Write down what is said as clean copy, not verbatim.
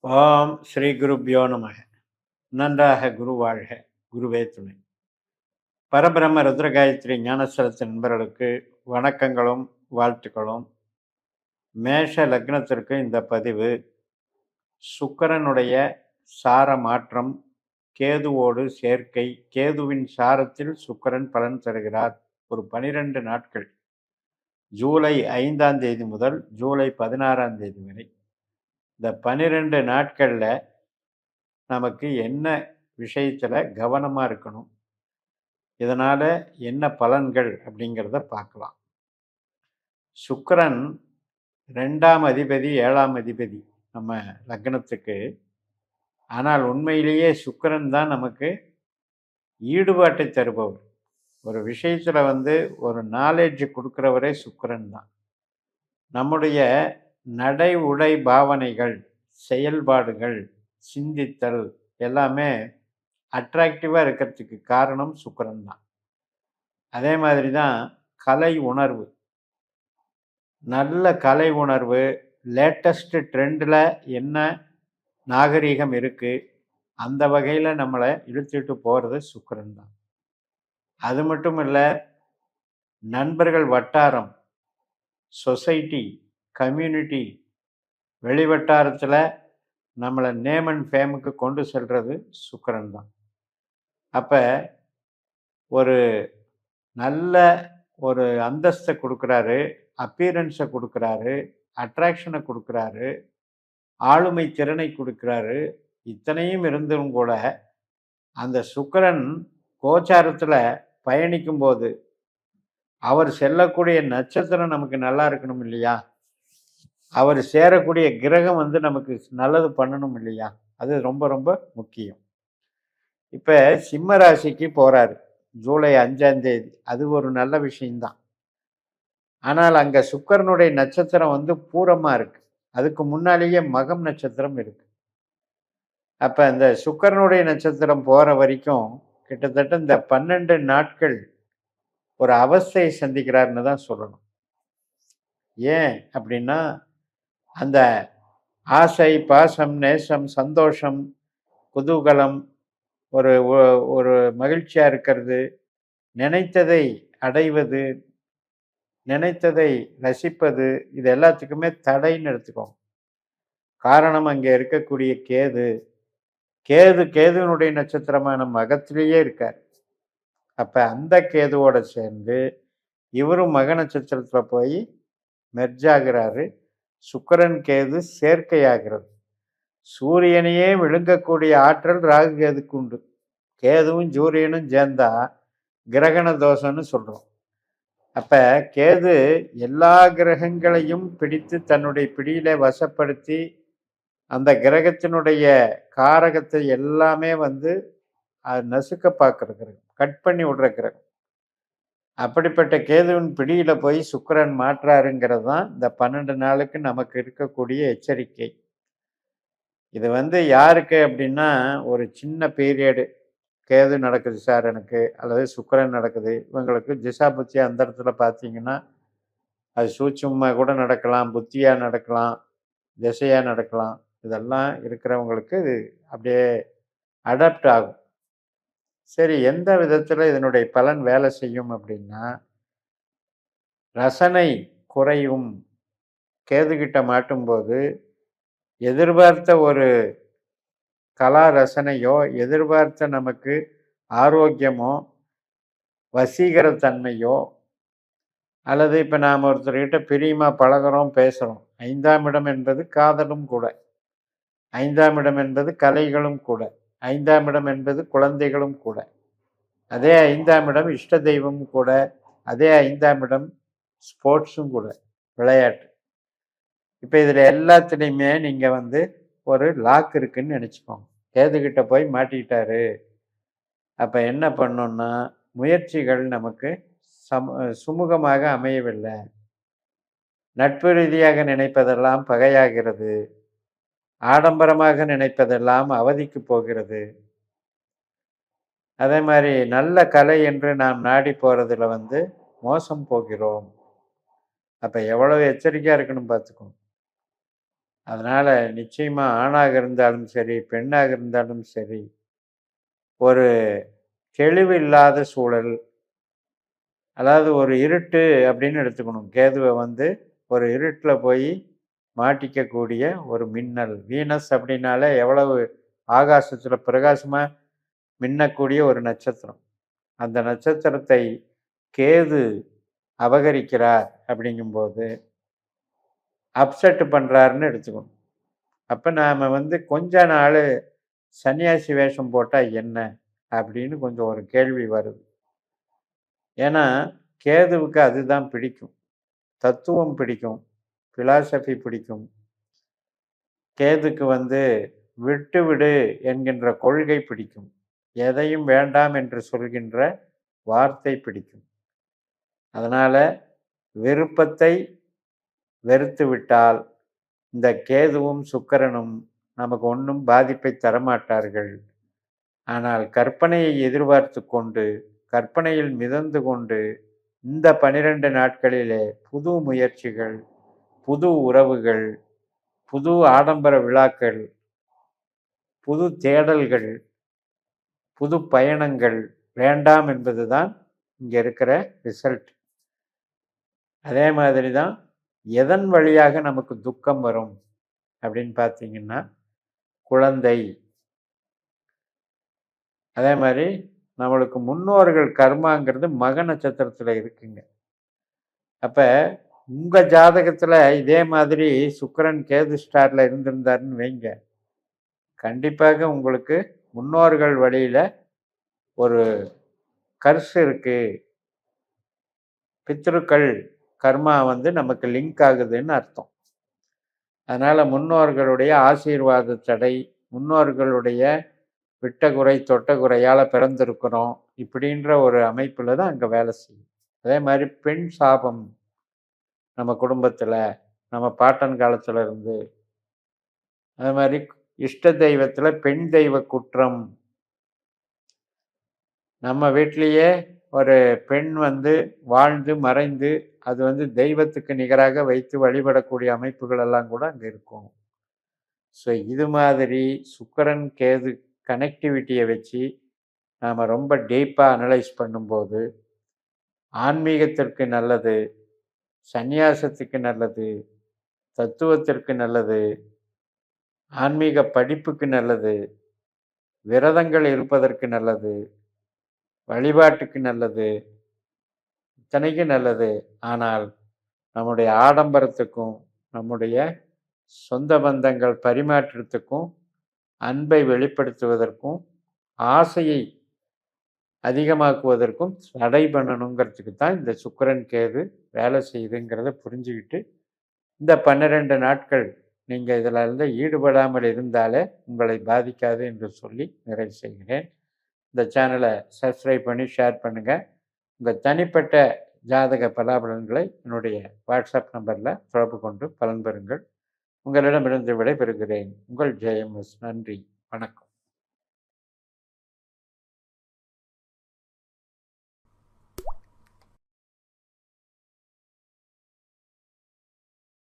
ஓம் ஸ்ரீ குருப்யோ நமக. நன்றாக குரு வாழ்க. குருவே துணை. பரபிரம்ம ருத்ரகாயத்ரி ஞானசரத்து நண்பர்களுக்கு வணக்கங்களும் வாழ்த்துக்களும். மேஷ லக்னத்திற்கு இந்த பதிவு சுக்கிரனுடைய சார மாற்றம், கேதுவோடு சேர்க்கை, கேதுவின் சாரத்தில் சுக்கிரன் பலன் தருகிறார். ஒரு 12 நாட்கள், ஜூலை 5ஆம் தேதி முதல் ஜூலை 16ஆம் தேதி வரை. இந்த 12 நாட்களில் நமக்கு என்ன விஷயத்தில் கவனமாக இருக்கணும், இதனால் என்ன பலன்கள் அப்படிங்கிறத பார்க்கலாம். சுக்கிரன் 2ஆம் அதிபதி 7ஆம் அதிபதி நம்ம லக்னத்துக்கு. ஆனால் உண்மையிலேயே சுக்கிரன் தான் நமக்கு ஈடுபாட்டை தருபவர். ஒரு விஷயத்தில் ஒரு நாலேஜ் கொடுக்குறவரே சுக்கிரன் தான். நம்முடைய நடை உடை பாவனைகள், செயல்பாடுகள், சிந்தித்தல் எல்லாமே அட்ராக்டிவாக இருக்கிறதுக்கு காரணம் சுக்கிரன் தான். அதே மாதிரி தான் கலை உணர்வு, நல்ல கலை உணர்வு, லேட்டஸ்ட் ட்ரெண்டில் என்ன நாகரீகம் இருக்குது, அந்த வகையில் நம்மளை இழுத்துட்டு போகிறது சுக்கிரன் தான். அது மட்டும் இல்லை, நண்பர்கள் வட்டாரம், சொசைட்டி, கம்யூனிட்டி, வெளி வட்டாரத்தில் நம்மளை நேம் அண்ட் ஃபேமுக்கு கொண்டு செல்வது சுக்கிரன் தான். அப்போ ஒரு நல்ல ஒரு அந்தஸ்தை கொடுக்குறாரு, அப்பீரன்ஸை கொடுக்குறாரு, அட்ராக்ஷனை கொடுக்குறாரு, ஆளுமை திறனை கொடுக்குறாரு. இத்தனையும் இருந்தும் கூட அந்த சுக்கிரன் கோச்சாரத்தில் பயணிக்கும்போது அவர் செல்லக்கூடிய நட்சத்திரம் நமக்கு நல்லா இருக்கணும் இல்லையா? அவர் சேரக்கூடிய கிரகம் நமக்கு நல்லது பண்ணணும் இல்லையா? அது ரொம்ப ரொம்ப முக்கியம். இப்போ சிம்ம ராசிக்கு போகிறாரு ஜூலை 5ஆம் தேதி. அது ஒரு நல்ல விஷயம்தான். ஆனால் அங்கே சுக்கிரனுடைய நட்சத்திரம் பூரமாக இருக்கு. அதுக்கு முன்னாலேயே மகம் நட்சத்திரம் இருக்கு. அப்போ இந்த சுக்கிரனுடைய நட்சத்திரம் போகிற வரைக்கும் கிட்டத்தட்ட இந்த 12 நாட்கள் ஒரு அவஸ்தையை சந்திக்கிறாருன்னு தான் சொல்லணும். ஏன் அப்படின்னா, அந்த ஆசை, பாசம், நேசம், சந்தோஷம், குதூகலம், ஒரு ஒரு மகிழ்ச்சியாக இருக்கிறது, நினைத்ததை அடைவது, நினைத்ததை ரசிப்பது, இது எல்லாத்துக்குமே தடைன்னு எடுத்துக்கோங்க. காரணம் அங்கே இருக்கக்கூடிய கேது. கேதுனுடைய நட்சத்திரமான மகத்திலேயே இருக்கார். அப்போ அந்த கேதுவோட சேர்ந்து இவரும் மக நட்சத்திரத்தில் போய் மெர்ஜ் ஆகிறாரு. சுக்கிரன் கேது சேர்க்கையாகிறது. சூரியனையே விழுங்கக்கூடிய ஆற்றல் ராகு கேதுக்கு உண்டு. கேதுவும் சூரியனும் சேர்ந்தா கிரகண தோஷம்னு சொல்கிறோம். அப்போ கேது எல்லா கிரகங்களையும் பிடித்து தன்னுடைய பிடியில வசப்படுத்தி அந்த கிரகத்தினுடைய காரகத்தை எல்லாமே நசுக்க பார்க்குற கிரகம், கட் பண்ணி விடுற கிரகம். அப்படிப்பட்ட கேதுவின் பிடியில் போய் சுக்கிரன் மாற்றாருங்கிறது தான் இந்த 12 நாளுக்கு நமக்கு இருக்கக்கூடிய எச்சரிக்கை. இது யாருக்கு அப்படின்னா, ஒரு சின்ன பீரியடு கேது நடக்குது சார் எனக்கு, அல்லது சுக்கிரன் நடக்குது, இவங்களுக்கு திசா புத்தி அந்த இடத்துல பார்த்தீங்கன்னா அது சூட்சுமமாக கூட நடக்கலாம், புத்தியாக நடக்கலாம், திசையாக நடக்கலாம். இதெல்லாம் இருக்கிறவங்களுக்கு இது அப்படியே அடாப்ட் ஆகும். சரி, எந்த விதத்தில் இதனுடைய பலன் வேலை செய்யும் அப்படின்னா, ரசனை குறையும். கேதுகிட்ட மாட்டும்போது எதிர்பார்த்த ஒரு கலா ரசனையோ, எதிர்பார்த்த நமக்கு ஆரோக்கியமோ, வசீகரத்தன்மையோ, அல்லது இப்போ நாம் ஒருத்தர்கிட்ட பிரியமாக பழகிறோம், பேசுகிறோம். 5ஆம் இடம் என்பது காதலும் கூட, 5ஆம் இடம் என்பது கலைகளும் கூட, 5ஆம் இடம் என்பது குழந்தைகளும் கூட, அதே 5ஆம் இடம் இஷ்ட தெய்வமும் கூட, அதே 5ஆம் இடம் ஸ்போர்ட்ஸும் கூட, விளையாட்டு. இப்போ இதில் எல்லாத்துலேயுமே நீங்கள் ஒரு லாக் இருக்குன்னு நினச்சிக்கோங்க. கேதுகிட்ட போய் மாட்டிக்கிட்டாரு. அப்போ என்ன பண்ணோன்னா, முயற்சிகள் நமக்கு சுமூகமாக அமையவில்லை. நட்பு ரீதியாக நினைப்பதெல்லாம் பகையாகிறது. ஆடம்பரமாக நினைப்பதெல்லாம் அவதிக்கு போகிறது. அதே மாதிரி நல்ல கலை என்று நாம் நாடி போகிறதுல மோசம் போகிறோம். அப்போ எவ்வளவு எச்சரிக்கையாக இருக்கணும் பார்த்துக்கோங்க. அதனால் நிச்சயமாக ஆணாக இருந்தாலும் சரி, பெண்ணாக இருந்தாலும் சரி, ஒரு தெளிவு இல்லாத சூழல், அதாவது ஒரு இருட்டு அப்படின்னு எடுத்துக்கணும். கேதுவை வந்து ஒரு இருட்டில் போய் மாட்டிக்கக்கூடிய ஒரு மின்னல். வீனஸ் அப்படின்னாலே எவ்வளவு ஆகாசத்தில் பிரகாசமாக மின்னக்கூடிய ஒரு நட்சத்திரம். அந்த நட்சத்திரத்தை கேது அபகரிக்கிறார் அப்படிங்கும்போது அப்செட் பண்ணுறாருன்னு எடுத்துக்கணும். அப்போ நாம் வந்து கொஞ்ச நாள் சன்னியாசி வேஷம் போட்டால் என்ன அப்படின்னு கொஞ்சம் ஒரு கேள்வி வருது. ஏன்னா கேதுவுக்கு அதுதான் பிடிக்கும். தத்துவம் பிடிக்கும், பிலாசபி பிடிக்கும். கேதுக்கு வந்து விட்டு விடு என்கின்ற கொள்கை பிடிக்கும். எதையும் வேண்டாம் என்று சொல்கின்ற வார்த்தை பிடிக்கும். அதனால் விருப்பத்தை வெறுத்து விட்டால் இந்த கேதுவும் சுக்கிரனும் நமக்கு ஒன்றும் பாதிப்பை தரமாட்டார்கள். ஆனால் கற்பனையை எதிர்பார்த்து கொண்டு, கற்பனையில் மிதந்து கொண்டு, இந்த 12 நாட்களிலே புது முயற்சிகள், புது உறவுகள், புது ஆடம்பர விழாக்கள், புது தேடல்கள், புது பயணங்கள் வேண்டாம் என்பதுதான் இங்கே இருக்கிற ரிசல்ட். அதே மாதிரி தான் எதன் வழியாக நமக்கு துக்கம் வரும் அப்படின்னு பார்த்தீங்கன்னா, குழந்தை. அதே மாதிரி நம்மளுக்கு முன்னோர்கள் கர்மாங்கிறது மக நட்சத்திரத்தில் இருக்குங்க. அப்போ உங்கள் ஜாதகத்தில் இதே மாதிரி சுக்கிரன் கேது ஸ்டாரில் இருந்திருந்தாருன்னு வைங்க, கண்டிப்பாக உங்களுக்கு முன்னோர்கள் வழியில் ஒரு கர்ஸ் இருக்கு, பித்ருக்கள் கர்மா வந்து நமக்கு லிங்க் ஆகுதுன்னு அர்த்தம். அதனால் முன்னோர்களுடைய ஆசீர்வாத தடை, முன்னோர்களுடைய விட்ட குறை தொட்ட குறையால் பிறந்திருக்கிறோம் இப்படின்ற ஒரு அமைப்பில் தான் அங்கே வேலை செய்யும். அதே மாதிரி பெண் சாபம் நம்ம குடும்பத்தில், நம்ம பாட்டன் காலத்தில் இருந்து, அதே மாதிரி இஷ்ட தெய்வத்தில் பெண் தெய்வ குற்றம். நம்ம வீட்டிலேயே ஒரு பெண் வந்து வாழ்ந்து மறைந்து அது வந்து தெய்வத்துக்கு நிகராக வைத்து வழிபடக்கூடிய அமைப்புகள் எல்லாம் கூட அங்கே இருக்கும். ஸோ இது மாதிரி சுக்கிரன் கேது கனெக்டிவிட்டியை வச்சு நாம் ரொம்ப டீப்பாக அனலைஸ் பண்ணும்போது ஆன்மீகத்திற்கு நல்லது, சந்நியாசத்துக்கு நல்லது, தத்துவத்திற்கு நல்லது, ஆன்மீக படிப்புக்கு நல்லது, விரதங்கள் இருப்பதற்கு நல்லது, வழிபாட்டுக்கு நல்லது, இத்தனைக்கும் நல்லது. ஆனால் நம்முடைய ஆடம்பரத்துக்கும் நம்முடைய சொந்த பந்தங்கள் பரிமாற்றத்துக்கும் அன்பை வெளிப்படுத்துவதற்கும் ஆசையை அதிகமாக்குவதற்கும் தடை பண்ணணுங்கிறதுக்கு தான் இந்த சுக்கிரன் கேது வேலை செய்யுதுங்கிறத புரிஞ்சுக்கிட்டு இந்த 12 நாட்கள் நீங்கள் இதில் இருந்து ஈடுபடாமல் இருந்தாலே உங்களை பாதிக்காது என்று சொல்லி நிறைவு செய்கிறேன். இந்த சேனலை சப்ஸ்கிரைப் பண்ணி ஷேர் பண்ணுங்கள். உங்கள் தனிப்பட்ட ஜாதக பலாபலன்களை என்னுடைய வாட்ஸ்அப் நம்பரில் தொடர்பு கொண்டு பலன் பெறுங்கள். உங்களிடமிருந்து விடைபெறுகிறேன். உங்கள் ஜெயம்எஸ். நன்றி, வணக்கம்.